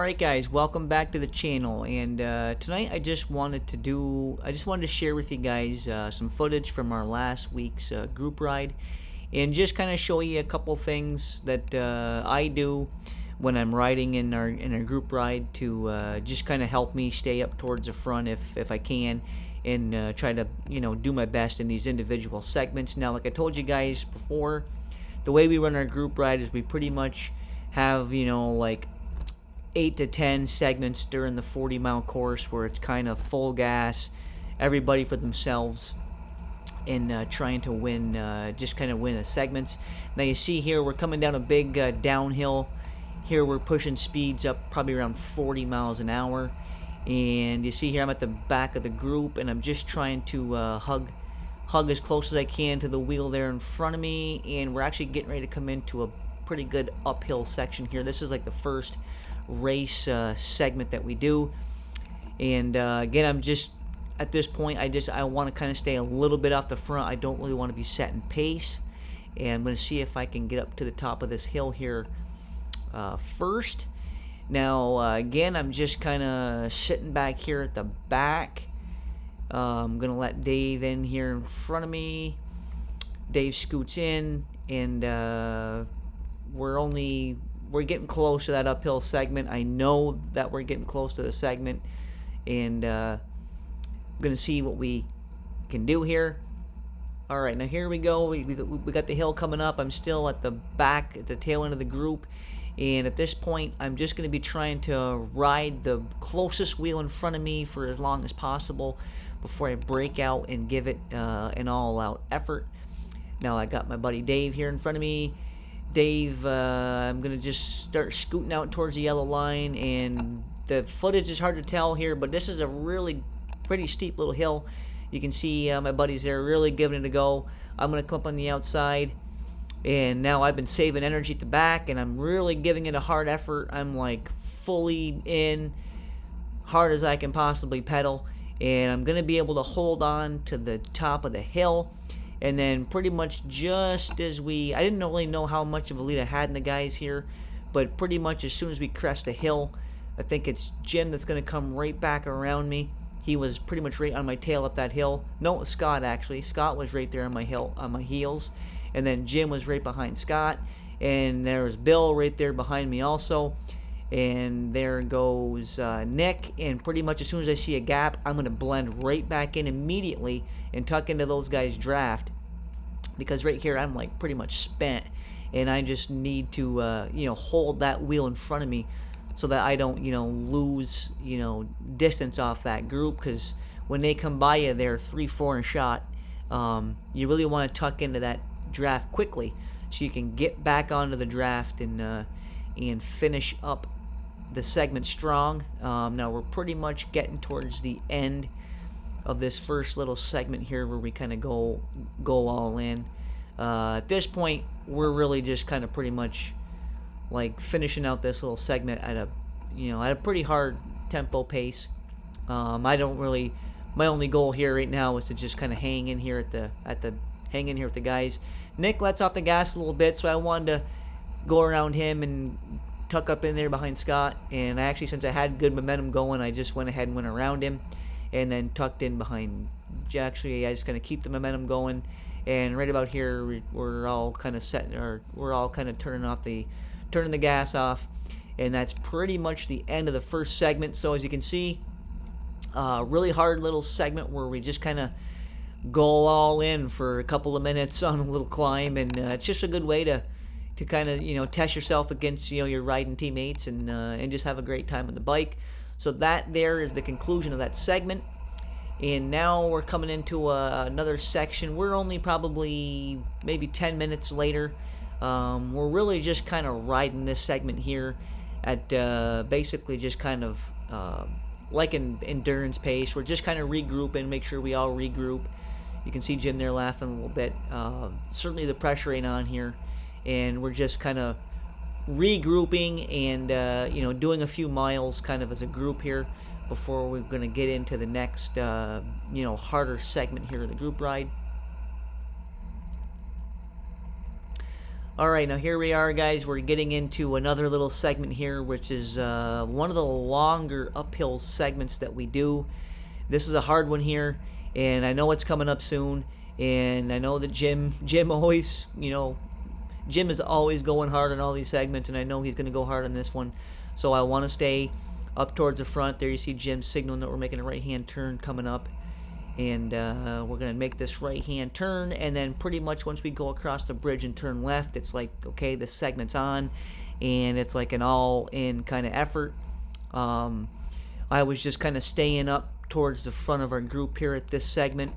Alright guys, welcome back to the channel, and tonight I just wanted to share with you guys some footage from our last week's group ride, and just kind of show you a couple things that I do when I'm riding in our group ride to just kind of help me stay up towards the front if I can, and try to do my best in these individual segments. Now, like I told you guys before, the way we run our group ride is we pretty much have like 8 to 10 segments during the 40-mile course where it's kind of full gas, everybody for themselves, and trying to win, just kind of win the segments. Now you see here we're coming down a big downhill. Here we're pushing speeds up probably around 40 miles an hour, and you see here I'm at the back of the group, and I'm just trying to hug as close as I can to the wheel there in front of me, and we're actually getting ready to come into a pretty good uphill section here. This is like the first race segment that we do, and again, I'm just at this point I want to kind of stay a little bit off the front. I don't really want to be setting pace, and I'm going to see if I can get up to the top of this hill here first. Now again, I'm just kind of sitting back here at the back. I'm gonna let Dave in here in front of me. Dave scoots in, and we're getting close to that uphill segment. I know that we're getting close to the segment, and I'm gonna see what we can do here. All right, now here we go. We got the hill coming up. I'm still at the back, at the tail end of the group, and at this point I'm just going to be trying to ride the closest wheel in front of me for as long as possible before I break out and give it an all-out effort. Now I got my buddy Dave here in front of me. Dave, I'm going to just start scooting out towards the yellow line, and the footage is hard to tell here, but this is a really pretty steep little hill. You can see my buddies there really giving it a go. I'm going to come up on the outside, and now I've been saving energy at the back, and I'm really giving it a hard effort. I'm like fully in, hard as I can possibly pedal, and I'm going to be able to hold on to the top of the hill. And then pretty much just as I didn't really know how much of a lead I had in the guys here, but pretty much as soon as we crest the hill, I think it's Jim that's going to come right back around me. He was pretty much right on my tail up that hill. No, it was Scott actually. Scott was right there on my heels, and then Jim was right behind Scott, and there was Bill right there behind me also, and there goes Nick. And pretty much as soon as I see a gap, I'm going to blend right back in immediately and tuck into those guys' draft, because right here I'm like pretty much spent, and I just need to hold that wheel in front of me so that I don't lose distance off that group, because when they come by you, they're 3-4 in a shot. You really want to tuck into that draft quickly so you can get back onto the draft and finish up the segment strong. Now we're pretty much getting towards the end of this first little segment here where we kind of go all in. At this point, we're really just kind of pretty much like finishing out this little segment at a pretty hard tempo pace. My only goal here right now is to just kind of hang in here with the guys. Nick lets off the gas a little bit, so I wanted to go around him and tuck up in there behind Scott. And actually, since I had good momentum going, I just went ahead and went around him, and then tucked in behind. Actually, I just kind of keep the momentum going, and right about here we're all kind of turning the gas off, and that's pretty much the end of the first segment. So as you can see, really hard little segment where we just kind of go all in for a couple of minutes on a little climb, and it's just a good way to kind of test yourself against your riding teammates, and just have a great time on the bike. So that there is the conclusion of that segment, and now we're coming into another section. We're only probably maybe 10 minutes later. We're really just kind of riding this segment here at basically just kind of like an endurance pace. We're just kind of regrouping, make sure we all regroup. You can see Jim there laughing a little bit. Certainly the pressure ain't on here, and we're just kind of regrouping and doing a few miles kind of as a group here before we're going to get into the next harder segment here of the group ride. Alright, now here we are, guys. We're getting into another little segment here, which is one of the longer uphill segments that we do. This is a hard one here, and I know it's coming up soon, and I know that Jim always, Jim is always going hard on all these segments, and I know he's going to go hard on this one. So I want to stay up towards the front. There you see Jim signaling that we're making a right-hand turn coming up. And we're going to make this right-hand turn, and then pretty much once we go across the bridge and turn left, it's like, okay, this segment's on, and it's like an all-in kind of effort. I was just kind of staying up towards the front of our group here at this segment.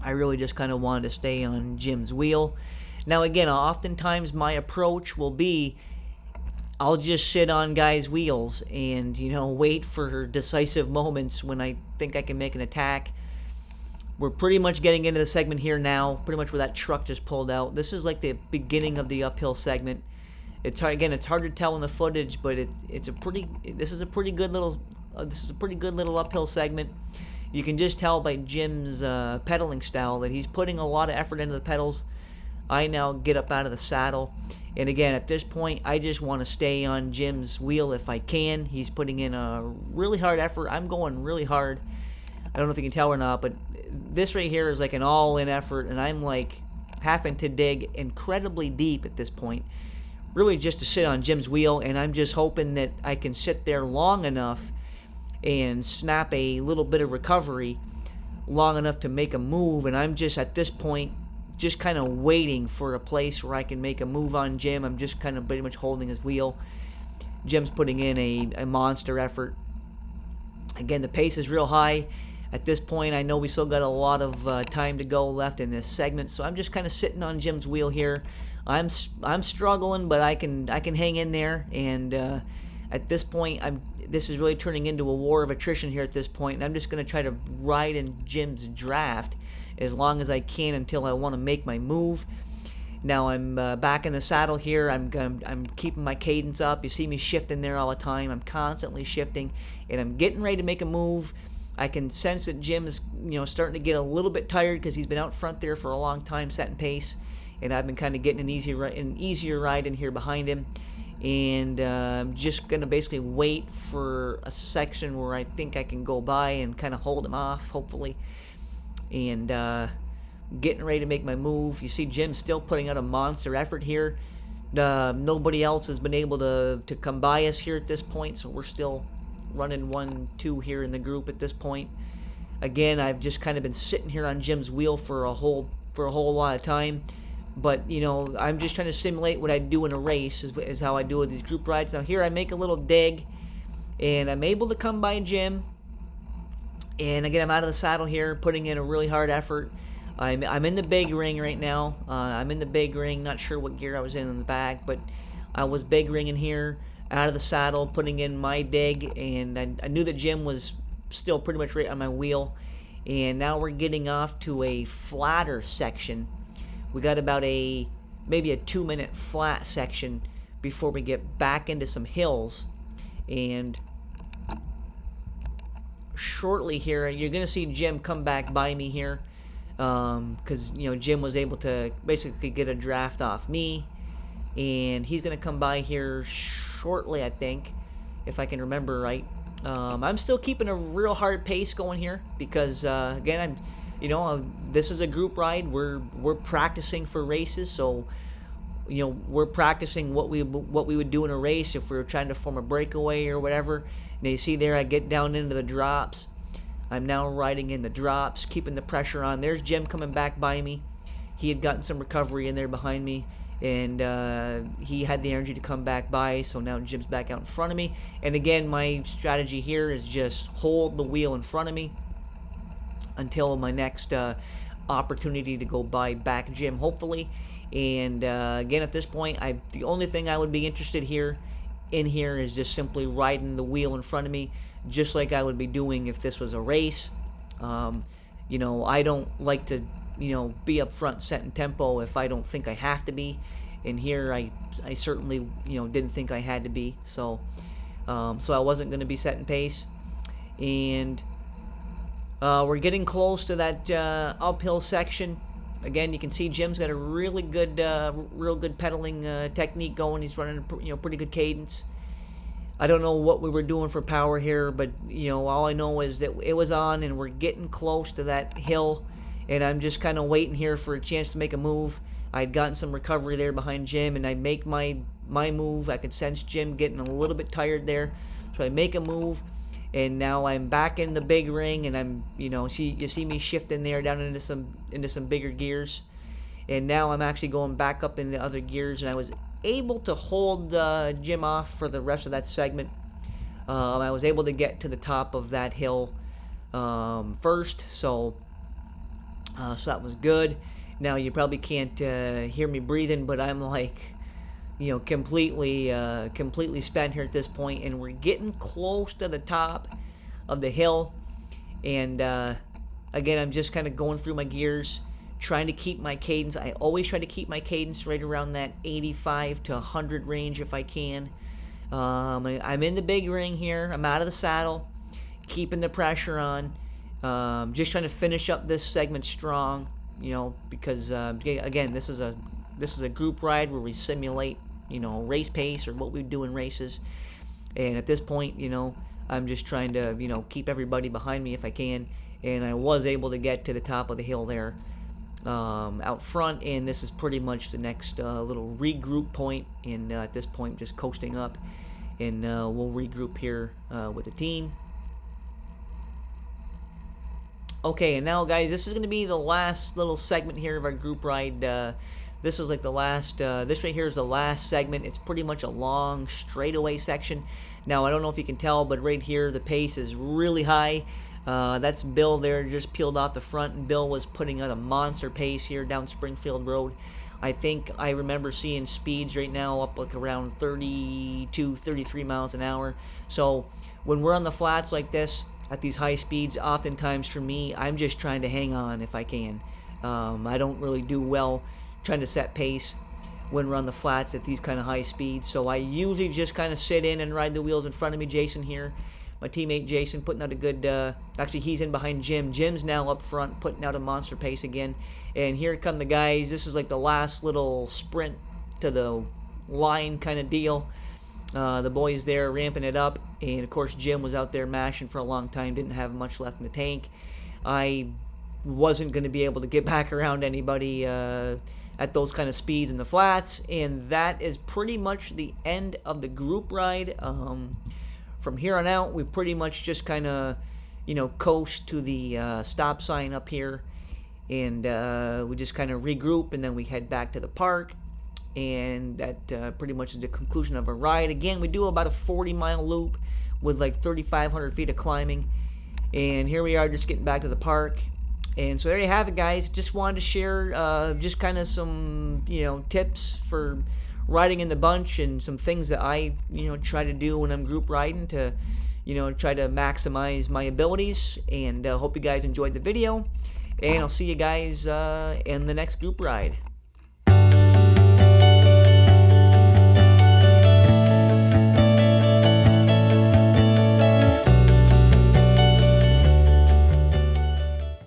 I really just kind of wanted to stay on Jim's wheel. Now again, oftentimes my approach will be, I'll just sit on guys' wheels and, wait for decisive moments when I think I can make an attack. We're pretty much getting into the segment here now, pretty much where that truck just pulled out. This is like the beginning of the uphill segment. It's hard to tell in the footage, but this is a pretty good little uphill segment. You can just tell by Jim's pedaling style that he's putting a lot of effort into the pedals. I now get up out of the saddle, and again, at this point, I just want to stay on Jim's wheel if I can. He's putting in a really hard effort. I'm going really hard. I don't know if you can tell or not, but this right here is like an all-in effort, and I'm like having to dig incredibly deep at this point, really just to sit on Jim's wheel, and I'm just hoping that I can sit there long enough and snap a little bit of recovery long enough to make a move, and I'm just at this point just kind of waiting for a place where I can make a move on Jim. I'm just kind of pretty much holding his wheel. Jim's putting in a monster effort. Again, the pace is real high. At this point, I know we still got a lot of time to go left in this segment, so I'm just kind of sitting on Jim's wheel here. I'm struggling, but I can hang in there, and at this point, this is really turning into a war of attrition here at this point, and I'm just going to try to ride in Jim's draft as long as I can until I want to make my move. Now I'm back in the saddle here. I'm keeping my cadence up. You see me shifting there all the time. I'm constantly shifting, and I'm getting ready to make a move. I can sense that Jim's starting to get a little bit tired because he's been out front there for a long time setting pace, and I've been kind of getting an easier ride in here behind him. And I'm just going to basically wait for a section where I think I can go by and kind of hold him off, hopefully. And getting ready to make my move. You see Jim still putting out a monster effort here. Nobody else has been able to come by us here at this point, so we're still running 1-2 here in the group at this point. Again, I've just kind of been sitting here on Jim's wheel for a whole lot of time. But, I'm just trying to simulate what I do in a race is how I do with these group rides. Now here I make a little dig, and I'm able to come by Jim. And again, I'm out of the saddle here, putting in a really hard effort. I'm in the big ring right now. I'm in the big ring. Not sure what gear I was in the back, but I was big ringing here, out of the saddle, putting in my dig. And I knew that Jim was still pretty much right on my wheel. And now we're getting off to a flatter section. We got about maybe a 2-minute flat section before we get back into some hills. And shortly here, you're going to see Jim come back by me here, because Jim was able to basically get a draft off me, and he's going to come by here shortly, I think, if I can remember right. I'm still keeping a real hard pace going here because again, this is a group ride. We're practicing for races, so we're practicing what we would do in a race if we were trying to form a breakaway or whatever. Now you see there, I get down into the drops. I'm now riding in the drops, keeping the pressure on. There's Jim coming back by me. He had gotten some recovery in there behind me, and he had the energy to come back by, so now Jim's back out in front of me. And again, my strategy here is just hold the wheel in front of me until my next opportunity to go by back Jim, hopefully. And again, at this point, the only thing I would be interested in here is just simply riding the wheel in front of me, just like I would be doing if this was a race. I don't like to be up front setting tempo if I don't think I have to be. And here I certainly didn't think I had to be, so I wasn't going to be setting pace. And we're getting close to that uphill section. again, you can see Jim's got a really good, real good pedaling technique going. He's running, pretty good cadence. I don't know what we were doing for power here, but all I know is that it was on, and we're getting close to that hill, and I'm just kind of waiting here for a chance to make a move. I'd gotten some recovery there behind Jim, and I make my move. I could sense Jim getting a little bit tired there, so I make a move, and now I'm back in the big ring, and I'm you see me shifting there down into some bigger gears, and now I'm actually going back up into other gears, and I was able to hold Jim off for the rest of that segment. I was able to get to the top of that hill first, so that was good. Now you probably can't hear me breathing, but I'm like, completely spent here at this point, and we're getting close to the top of the hill. And again, I'm just kind of going through my gears, trying to keep my cadence. I always try to keep my cadence right around that 85 to 100 range if I can. I'm in the big ring here. I'm out of the saddle, keeping the pressure on. Just trying to finish up this segment strong, because again, this is a group ride where we simulate, race pace, or what we do in races. And at this point, I'm just trying to, keep everybody behind me if I can. And I was able to get to the top of the hill there, out front, and this is pretty much the next little regroup point. And at this point, just coasting up, and we'll regroup here with the team. Okay, and now, guys, this is going to be the last little segment here of our group ride. This is like the last, this right here is the last segment. It's pretty much a long straightaway section. Now, I don't know if you can tell, but right here, the pace is really high. That's Bill there, just peeled off the front, and Bill was putting out a monster pace here down Springfield Road. I think I remember seeing speeds right now up like around 32, 33 miles an hour. So when we're on the flats like this, at these high speeds, oftentimes for me, I'm just trying to hang on if I can. I don't really do well trying to set pace when we're on the flats at these kind of high speeds. So I usually just kind of sit in and ride the wheels in front of me. Jason here, my teammate Jason, putting out a good, actually he's in behind Jim. Jim's now up front, putting out a monster pace again. And here come the guys. This is like the last little sprint to the line kind of deal. The boys there ramping it up, and of course Jim was out there mashing for a long time, didn't have much left in the tank. I wasn't going to be able to get back around anybody at those kind of speeds in the flats, and that is pretty much the end of the group ride. From here on out, we pretty much just kind of, coast to the stop sign up here, and we just kind of regroup, and then we head back to the park. And that pretty much is the conclusion of our ride. Again, we do about a 40-mile loop with like 3,500 feet of climbing. And here we are just getting back to the park. And so there you have it, guys. Just wanted to share just kind of some, tips for riding in the bunch, and some things that I, try to do when I'm group riding to, try to maximize my abilities. And hope you guys enjoyed the video. And I'll see you guys in the next group ride.